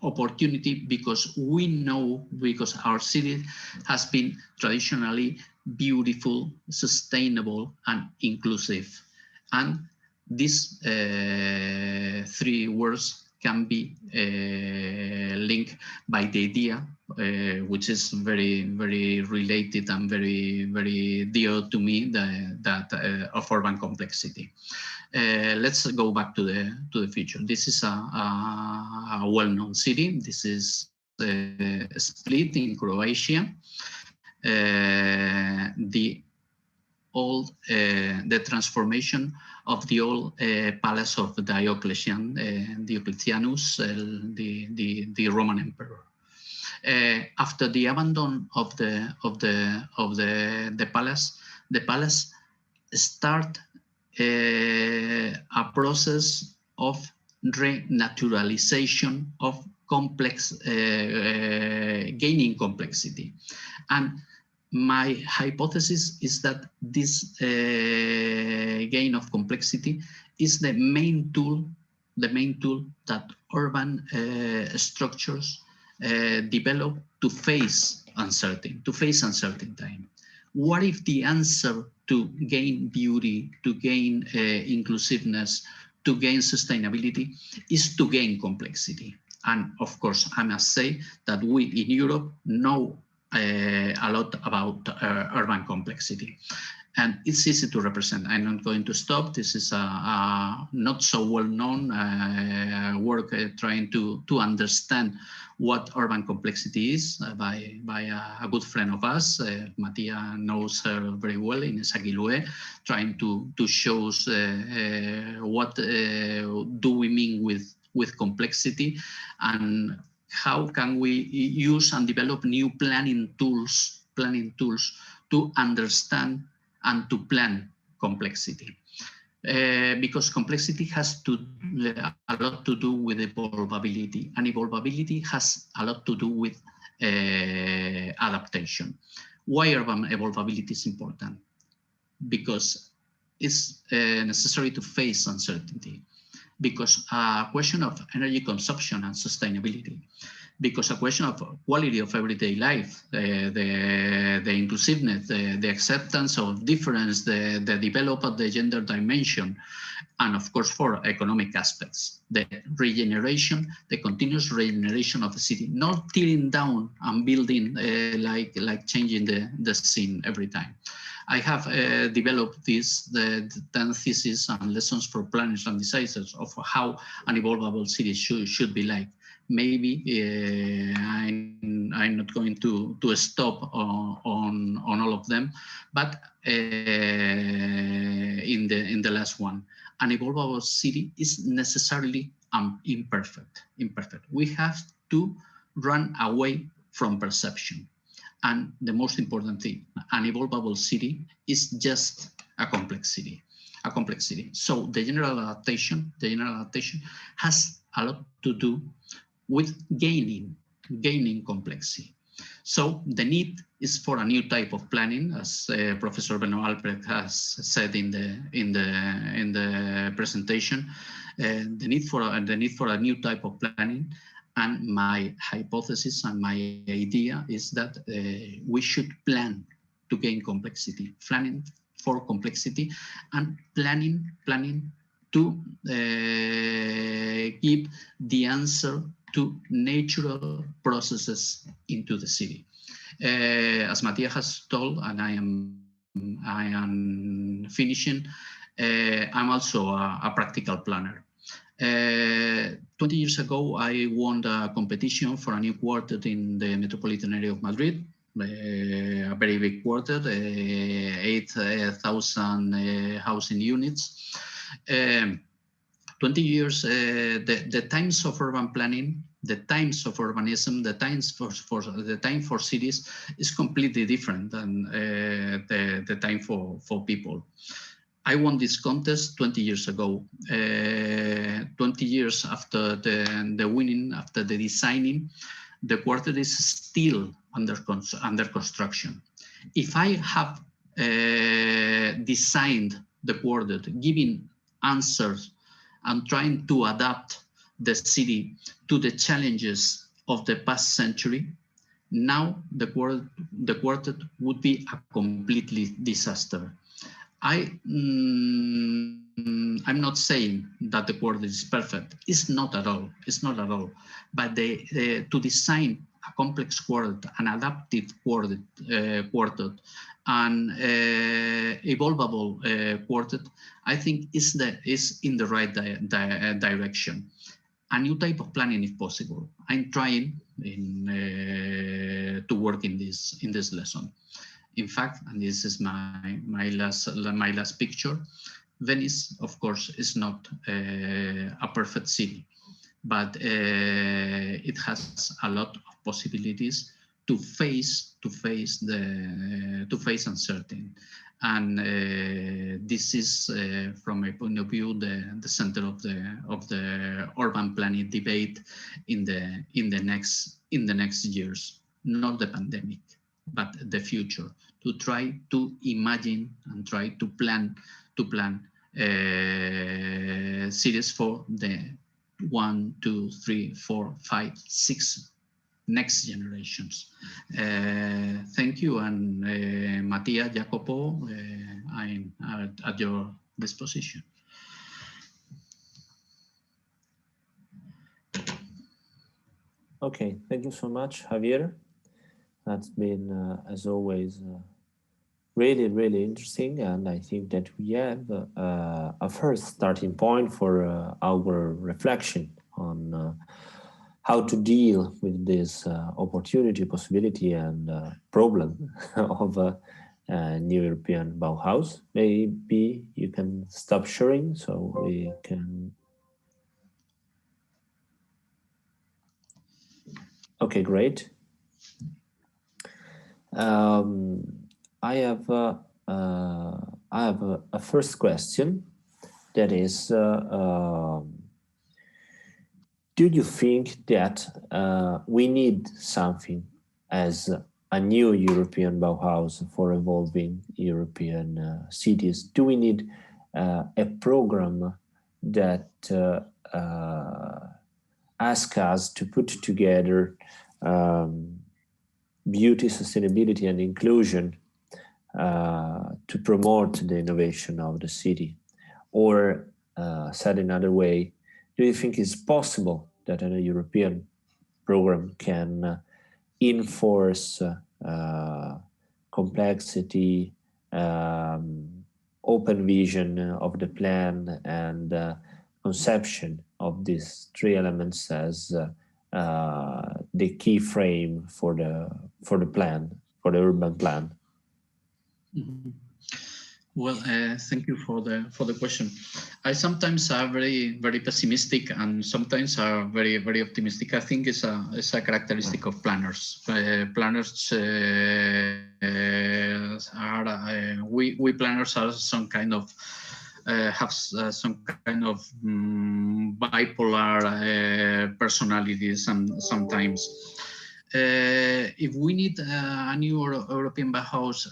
opportunity, because we know, because our city has been traditionally beautiful, sustainable, and inclusive. And these three words can be linked by the idea, which is very, very related and very, very dear to me, that of urban complexity. Let's go back to the future. This is a well-known city. This is Split in Croatia. The transformation of the old palace of Diocletianus, the Roman emperor. After the abandon of the palace, the palace start a process of renaturalization of complex, gaining complexity. And my hypothesis is that this gain of complexity is the main tool that urban structures develop to face uncertain time. What if the answer to gain beauty, to gain inclusiveness, to gain sustainability is to gain complexity? And of course, I must say that we in Europe know a lot about urban complexity. And it's easy to represent. I'm not going to stop. This is a not so well-known work trying to understand what urban complexity is by a good friend of us. Mattia knows her very well, in Esaguilue, trying to show what do we mean with complexity, and how can we use and develop new planning tools to understand and to plan complexity. Because complexity has a lot to do with evolvability, and evolvability has a lot to do with adaptation. Why urban evolvability is important? Because it's necessary to face uncertainty, because a question of energy consumption and sustainability, because a question of quality of everyday life, the inclusiveness, the acceptance of difference, the development of the gender dimension, and of course for economic aspects, the regeneration, the continuous regeneration of the city, not tearing down and building like changing the scene every time. I have developed the 10 theses and lessons for planners and designers of how an evolvable city should be like. maybe I'm not going to stop on all of them, but in the last one, an evolvable city is necessarily imperfect. We have to run away from perception. And the most important thing, an evolvable city is just a complex city. So the general adaptation has a lot to do with gaining complexity. So the need is for a new type of planning, as Professor Benoit Albrecht has said in the presentation. The need for a new type of planning. And my hypothesis and my idea is that we should plan to gain complexity, planning for complexity, and planning to give the answer to natural processes into the city. As Mattia has told, and I am finishing, I'm also a practical planner. 20 years ago, I won a competition for a new quartet in the metropolitan area of Madrid, a very big quartet, 8,000 housing units. 20 years, the times of urban planning, the times of urbanism, the time for cities is completely different than the time for people. I won this contest 20 years ago. 20 years after the winning, after the designing, the quartet is still under construction. If I have designed the quartet, giving answers and trying to adapt the city to the challenges of the past century, now the quartet would be a completely disaster. I'm not saying that the quartet is perfect. It's not at all. But to design a complex quartet, an adaptive quartet, an evolvable quartet, I think is in the right direction. A new type of planning, if possible. I'm trying to work in this lesson. In fact, and this is my last picture, Venice, of course, is not a perfect city, but it has a lot of possibilities to face uncertainty, and this is, from my point of view, the center of the urban planning debate in the next years, not the pandemic, but the future, to try to imagine and try to plan cities for the 1, 2, 3, 4, 5, 6 next generations. Thank you, and Mattia, Jacopo, I'm at your disposition. Okay, thank you so much, Javier. That's been, as always, really, really interesting, and I think that we have a first starting point for our reflection on how to deal with this opportunity, possibility, and problem of new European Bauhaus. Maybe you can stop sharing so we can. Okay, great. I have a first question that is, do you think that we need something as a new European Bauhaus for evolving European cities? Do we need a program that asks us to put together beauty, sustainability, and inclusion to promote the innovation of the city? Or said another way, do you think it's possible that a European program can enforce complexity, open vision of the plan, and conception of these three elements as the key frame for the plan, for the urban plan? Mm-hmm. Well, thank you for the question. I sometimes are very pessimistic, and sometimes are very optimistic. I think it's a characteristic of planners. Planners we planners are some kind of have some kind of bipolar personalities, and sometimes. If we need a new European Bauhaus,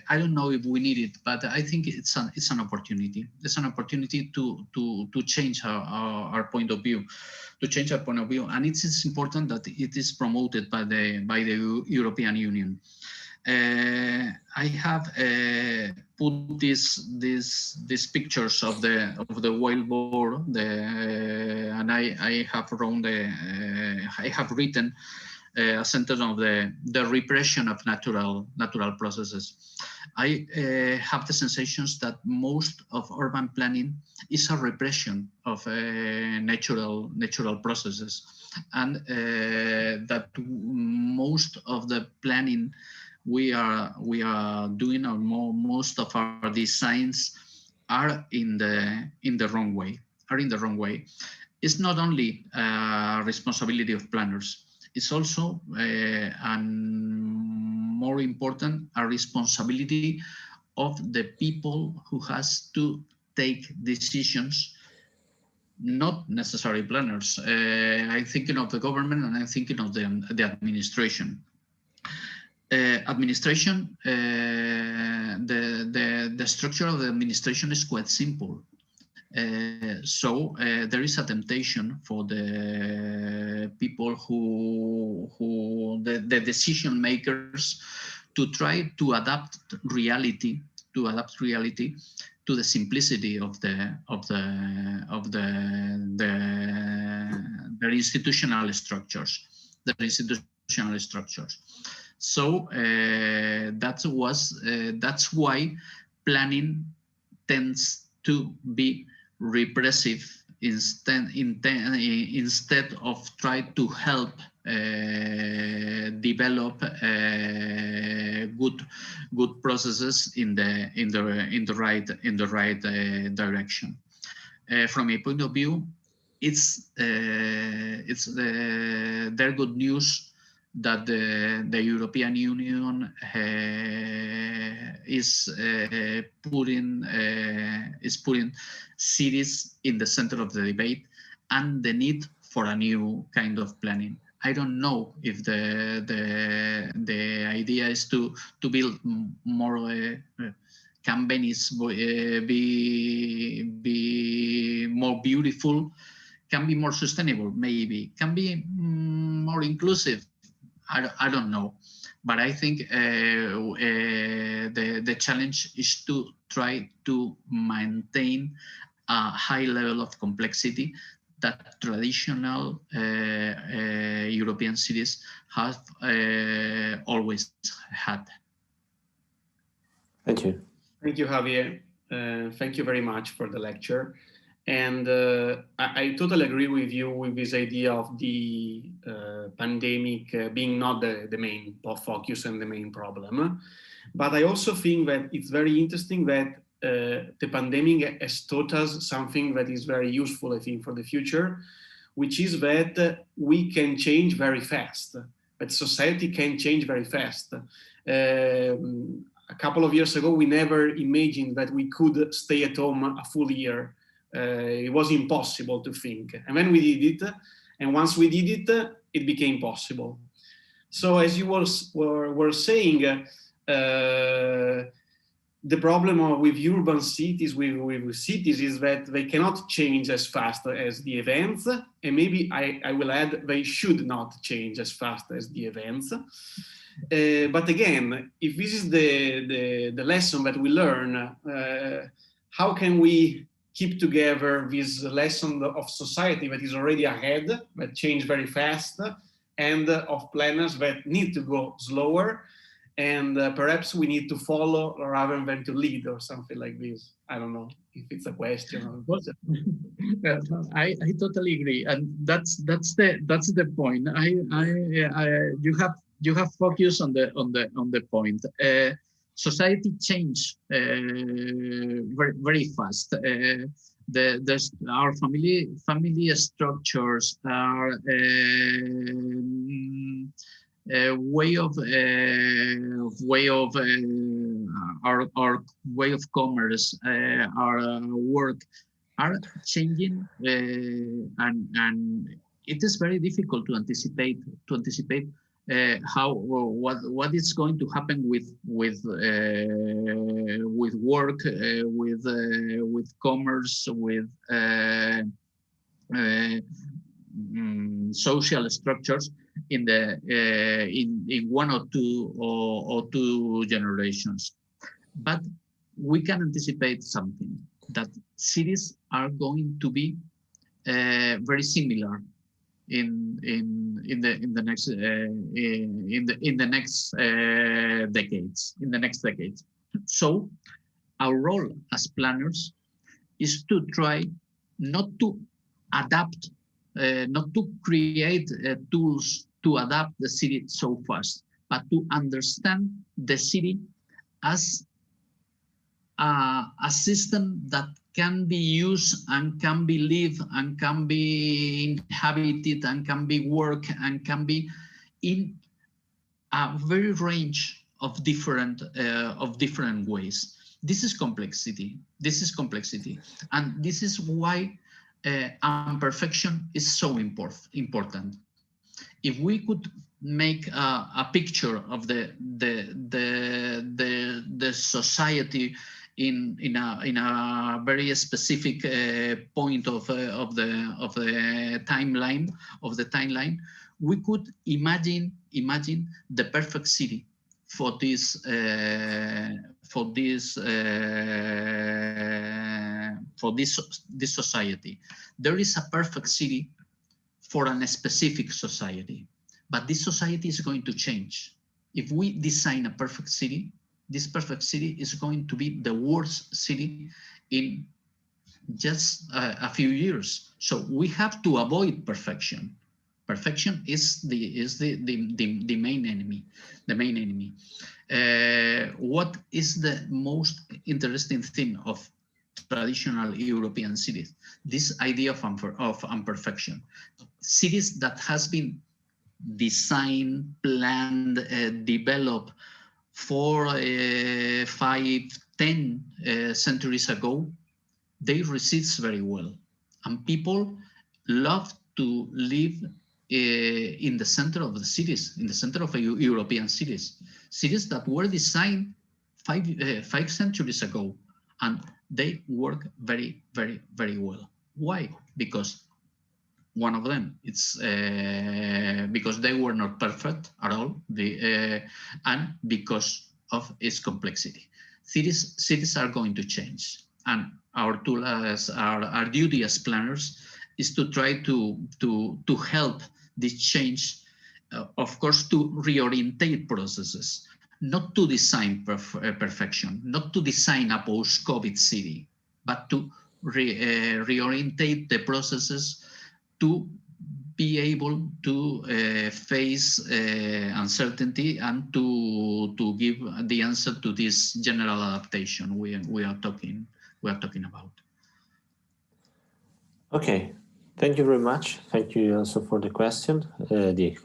I don't know if we need it, but I think it's an opportunity. It's an opportunity to change our point of view, and it is important that it is promoted by the European Union. I have put these pictures of the wild boar, and I have written a sentence of the repression of natural processes. I have the sensations that most of urban planning is a repression of natural processes, and that most of the planning we are doing, or most of our designs are in the wrong way. It's not only a responsibility of planners. It's also, and more important, a responsibility of the people who has to take decisions, not necessarily planners. I'm thinking of the government, and I'm thinking of the administration. Administration, the structure of the administration is quite simple. So there is a temptation for the people who the decision makers to try to adapt reality to the simplicity of their institutional structures. So that's why planning tends to be repressive instead of try to help develop good processes in the right direction. From a point of view, it's their good news that the European Union is putting cities in the center of the debate, and the need for a new kind of planning. I don't know if the idea is to build more. Can Venice be more beautiful? Can be more sustainable? Maybe. Can be more inclusive? I don't know, but I think the challenge is to try to maintain a high level of complexity that traditional European cities have always had. Thank you. Thank you, Javier. Thank you very much for the lecture. And I totally agree with you with this idea of the pandemic being not the main focus and the main problem. But I also think that it's very interesting that the pandemic has taught us something that is very useful, I think, for the future, which is that we can change very fast, that society can change very fast. A couple of years ago, we never imagined that we could stay at home a full year. It was impossible to think. And then we did it. And once we did it, it became possible. So as you were saying, the problem with urban cities, with cities, is that they cannot change as fast as the events. And maybe I will add, they should not change as fast as the events. But again, if this is the lesson that we learn, how can we keep together this lesson of society that is already ahead, that change very fast, and of planners that need to go slower, and perhaps we need to follow rather than to lead, or something like this. I don't know. if it's a question. I totally agree, and that's the point. You have focused on the point. Society change very fast. Our family structures, our our way of commerce, our work are changing, and it is very difficult to anticipate what is going to happen with work, with commerce, with social structures in one or two generations. But we can anticipate something, that cities are going to be very similar in the next decades. So our role as planners is to try not to adapt, not to create tools to adapt the city so fast, but to understand the city as a system that can be used and can be lived and can be inhabited and can be worked and can be in a very range of different ways. This is complexity. And this is why imperfection is so important. If we could make a picture of the society in a very specific point of the timeline, we could imagine the perfect city for this society. There is a perfect city for a specific society, but this society is going to change. If we design a perfect city, this perfect city is going to be the worst city in just a few years. So we have to avoid perfection. Perfection is the main enemy. What is the most interesting thing of traditional European cities? This idea of imperfection. Cities that has been designed, planned, developed 4, 5, 10 centuries ago, they resist very well, and people love to live in the center of the cities, in the center of European cities that were designed 5 centuries ago, and they work very, very, very well. Why? Because one of them, it's because they were not perfect at all, and because of its complexity. Cities are going to change, and our tool as our duty as planners is to try to help this change, of course, to reorientate processes, not to design perfection, not to design a post-COVID city, but to reorientate the processes to be able to face uncertainty and to give the answer to this general adaptation we are talking about. Okay, thank you very much. Thank you also for the questions and the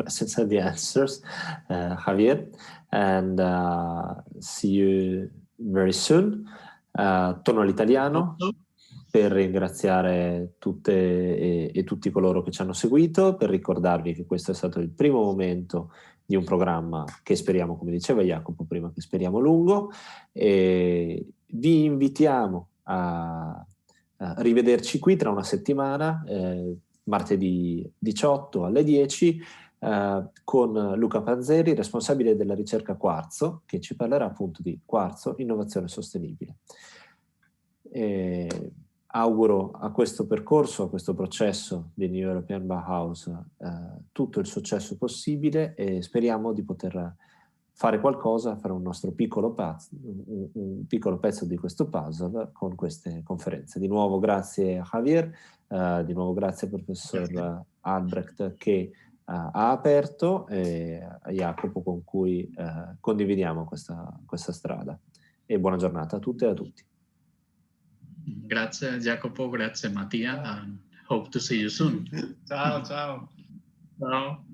answers, Javier, and see you very soon. Torno all'italiano per ringraziare tutte e tutti coloro che ci hanno seguito, per ricordarvi che questo è stato il primo momento di un programma che speriamo, come diceva Jacopo prima, che speriamo lungo, e vi invitiamo a rivederci qui tra una settimana, martedì 18 alle 10, con Luca Panzeri, responsabile della ricerca Quarzo, che ci parlerà appunto di quarzo, innovazione sostenibile. Auguro a questo percorso, a questo processo di New European Bauhaus tutto il successo possibile, e speriamo di poter fare qualcosa, fare un nostro piccolo pezzo di questo puzzle con queste conferenze. Di nuovo grazie a Javier, di nuovo grazie al professor Albrecht che ha aperto, e a Jacopo con cui condividiamo questa strada. E buona giornata a tutte e a tutti. Grazie Jacopo, grazie Mattia, and hope to see you soon. Ciao, ciao. Ciao.